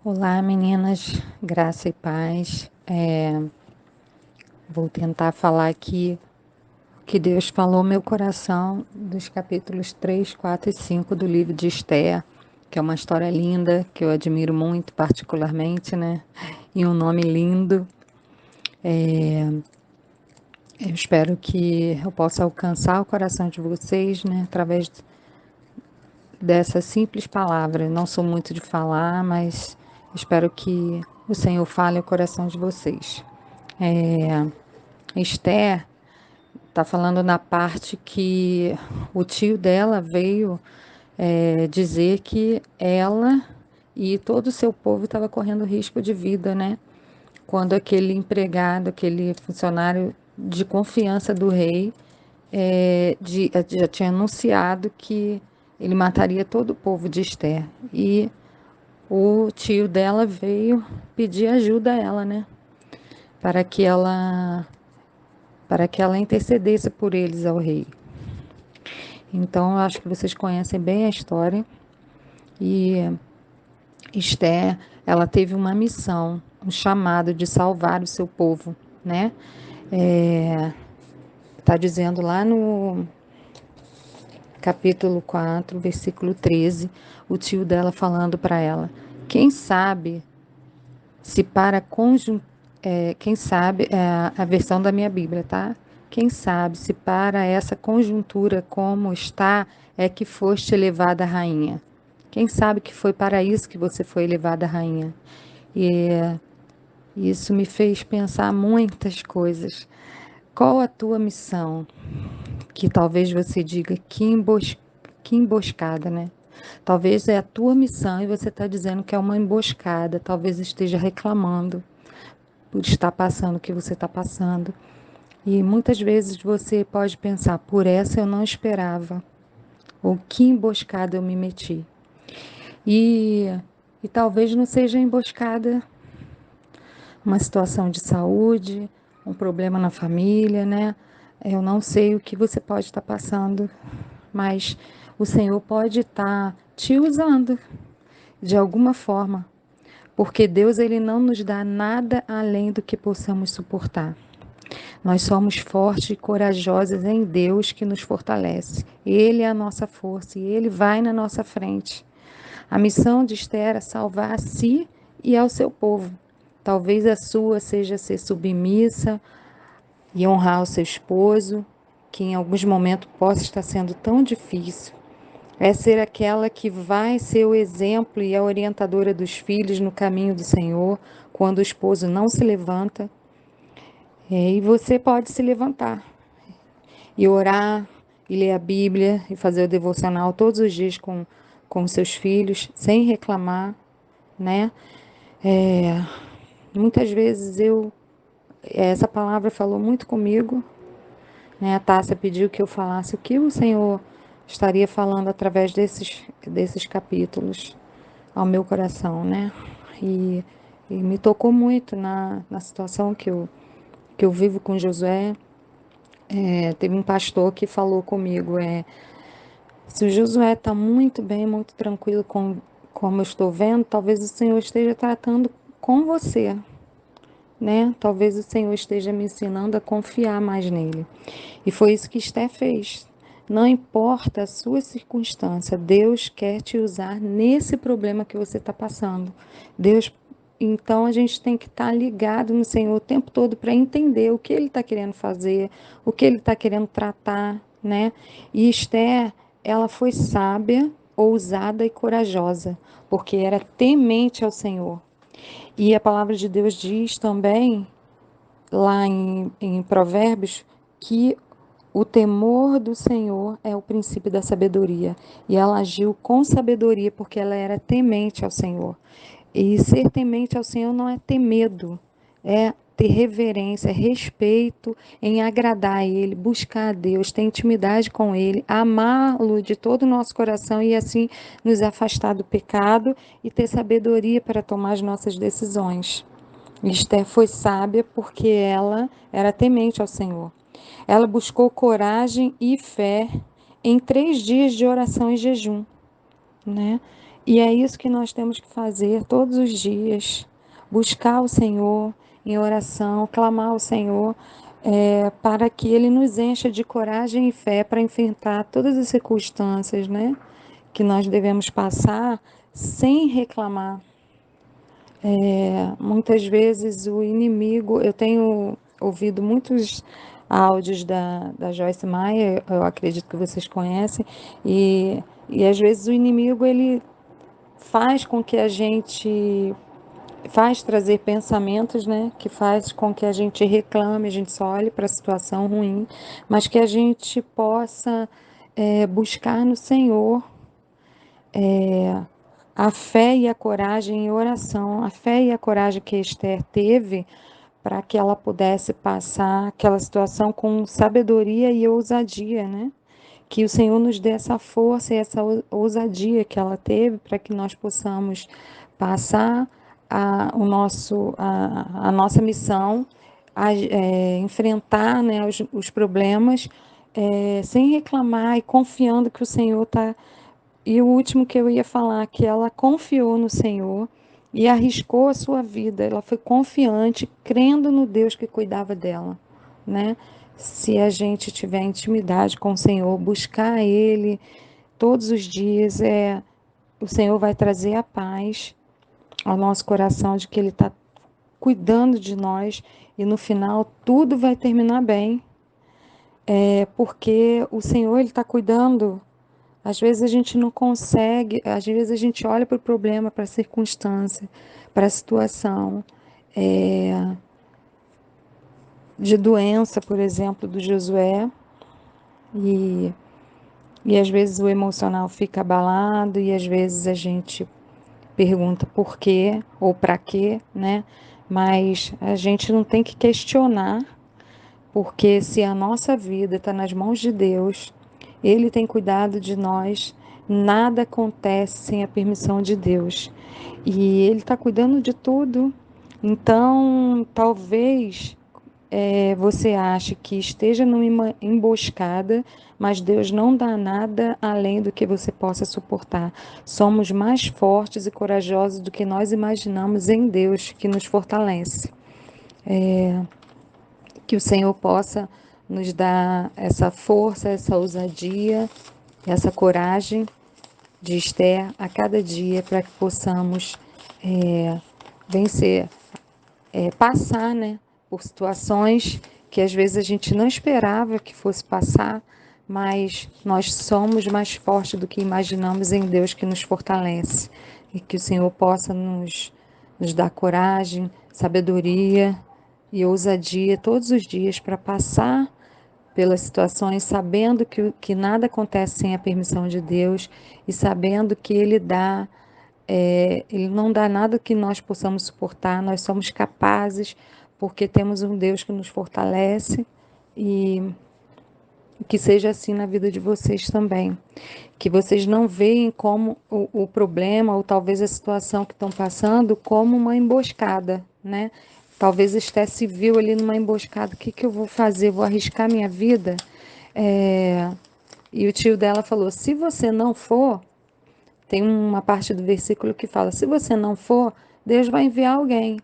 Olá, meninas, graça e paz. Vou tentar falar aqui o que Deus falou no meu coração dos capítulos 3, 4 e 5 do livro de Estéia, que é uma história linda, que eu admiro muito, particularmente, né? E um nome lindo. Eu espero que eu possa alcançar o coração de vocês, né? Através dessa simples palavra. Eu não sou muito de falar, mas espero que o Senhor fale ao coração de vocês. É, Esther está falando na parte que o tio dela veio dizer que ela e todo o seu povo estava correndo risco de vida, né? Quando aquele empregado, aquele funcionário de confiança do rei, já tinha anunciado que ele mataria todo o povo de Esther. E o tio dela veio pedir ajuda a ela, né? Para que ela, para que ela intercedesse por eles ao rei. Então, eu acho que vocês conhecem bem a história. E Esther, ela teve uma missão, um chamado de salvar o seu povo, né? Tá dizendo lá no capítulo 4, versículo 13, o tio dela falando para ela: quem sabe se para conjun... quem sabe, a versão da minha Bíblia, tá? Quem sabe se para essa conjuntura como está é que foste elevada rainha. Quem sabe que foi para isso que você foi elevada rainha. E isso me fez pensar muitas coisas. Qual a tua missão? Que talvez você diga que emboscada, né? Talvez é a tua missão e você está dizendo que é uma emboscada. Talvez esteja reclamando por estar passando o que você está passando. E muitas vezes você pode pensar, por essa eu não esperava, ou que emboscada eu me meti. E, e talvez não seja emboscada uma situação de saúde, um problema na família, né? Eu não sei o que você pode estar passando, mas o Senhor pode estar te usando de alguma forma, porque Deus ele não nos dá nada além do que possamos suportar. Nós somos fortes e corajosas em Deus que nos fortalece. Ele é a nossa força e Ele vai na nossa frente. A missão de Esther é salvar a si e ao seu povo. Talvez a sua seja ser submissa e honrar o seu esposo, que em alguns momentos possa estar sendo tão difícil. É ser aquela que vai ser o exemplo e a orientadora dos filhos no caminho do Senhor, quando o esposo não se levanta. E você pode se levantar e orar, e ler a Bíblia, e fazer o devocional todos os dias com seus filhos, sem reclamar, né? Muitas vezes essa palavra falou muito comigo, né? A Tássia pediu que eu falasse o que o Senhor estaria falando através desses capítulos ao meu coração, né? E, e me tocou muito na situação que eu vivo com Josué. Teve um pastor que falou comigo, se o Josué está muito bem, muito tranquilo como eu estou vendo, talvez o Senhor esteja tratando com você, né? Talvez o Senhor esteja me ensinando a confiar mais nele. E foi isso que Esté fez. Não importa a sua circunstância, Deus quer te usar nesse problema que você está passando. Deus, então a gente tem que estar ligado no Senhor o tempo todo para entender o que Ele está querendo fazer, o que Ele está querendo tratar, né? E Esther, ela foi sábia, ousada e corajosa, porque era temente ao Senhor. E a palavra de Deus diz também, lá em Provérbios, que o temor do Senhor é o princípio da sabedoria. E ela agiu com sabedoria porque ela era temente ao Senhor. E ser temente ao Senhor não é ter medo, é ter reverência, é respeito em agradar a Ele, buscar a Deus, ter intimidade com Ele, amá-lo de todo o nosso coração e assim nos afastar do pecado e ter sabedoria para tomar as nossas decisões. Esther foi sábia porque ela era temente ao Senhor. Ela buscou coragem e fé em 3 dias de oração e jejum, né? E é isso que nós temos que fazer todos os dias: buscar o Senhor em oração, clamar ao Senhor, para que Ele nos encha de coragem e fé para enfrentar todas as circunstâncias, né, que nós devemos passar sem reclamar. Muitas vezes o inimigo, eu tenho ouvido muitos áudios da Joyce Meyer, eu acredito que vocês conhecem, e às vezes o inimigo ele faz com que a gente faz trazer pensamentos, né, que faz com que a gente reclame, a gente só olhe para a situação ruim, mas que a gente possa buscar no Senhor a fé e a coragem em oração, a fé e a coragem que Esther teve para que ela pudesse passar aquela situação com sabedoria e ousadia, né? Que o Senhor nos dê essa força e essa ousadia que ela teve para que nós possamos passar a nossa missão, enfrentar, né, os problemas, sem reclamar e confiando que o Senhor está. E o último que eu ia falar, que ela confiou no Senhor e arriscou a sua vida. Ela foi confiante, crendo no Deus que cuidava dela, né? Se a gente tiver intimidade com o Senhor, buscar Ele todos os dias, o Senhor vai trazer a paz ao nosso coração de que Ele está cuidando de nós e no final tudo vai terminar bem, porque o Senhor Ele está cuidando. Às vezes a gente não consegue, às vezes a gente olha para o problema, para a circunstância, para a situação de doença, por exemplo, do Josué, e, e às vezes o emocional fica abalado, e às vezes a gente pergunta por quê ou para quê, né? Mas a gente não tem que questionar, porque se a nossa vida está nas mãos de Deus, Ele tem cuidado de nós, nada acontece sem a permissão de Deus. E Ele está cuidando de tudo. Então, talvez você ache que esteja numa emboscada, mas Deus não dá nada além do que você possa suportar. Somos mais fortes e corajosos do que nós imaginamos em Deus, que nos fortalece. Que o Senhor possa nos dar essa força, essa ousadia, essa coragem de Esther a cada dia para que possamos vencer, passar, né, por situações que às vezes a gente não esperava que fosse passar, mas nós somos mais fortes do que imaginamos em Deus que nos fortalece. E que o Senhor possa nos dar coragem, sabedoria e ousadia todos os dias para passar pelas situações, sabendo que nada acontece sem a permissão de Deus e sabendo que Ele não dá nada que nós possamos suportar, nós somos capazes, porque temos um Deus que nos fortalece e que seja assim na vida de vocês também. Que vocês não veem como o problema ou talvez a situação que estão passando como uma emboscada, né? Talvez Esté se viu ali numa emboscada. O que que eu vou fazer? Vou arriscar minha vida? É, E o tio dela falou: se você não for, tem uma parte do versículo que fala: se você não for, Deus vai enviar alguém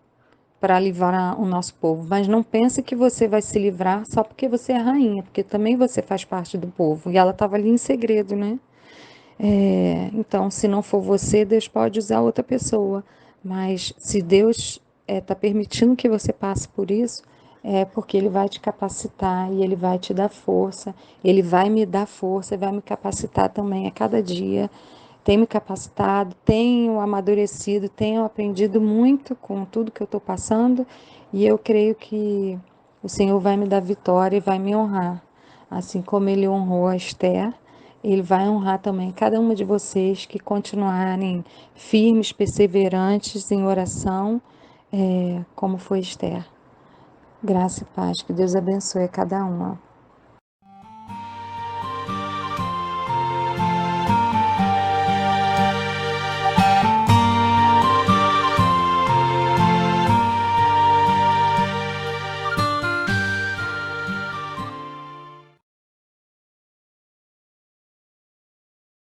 para livrar o nosso povo. Mas não pense que você vai se livrar só porque você é rainha, porque também você faz parte do povo. E ela estava ali em segredo, né? Então, se não for você, Deus pode usar outra pessoa. Mas se Deus está permitindo que você passe por isso, é porque Ele vai te capacitar e Ele vai te dar força. Ele vai me dar força e vai me capacitar também a cada dia. Tem me capacitado, tenho amadurecido, tenho aprendido muito com tudo que eu estou passando e eu creio que o Senhor vai me dar vitória e vai me honrar. Assim como Ele honrou a Esther, Ele vai honrar também cada uma de vocês que continuarem firmes, perseverantes em oração, como foi Esther. Graça e paz, que Deus abençoe a cada uma.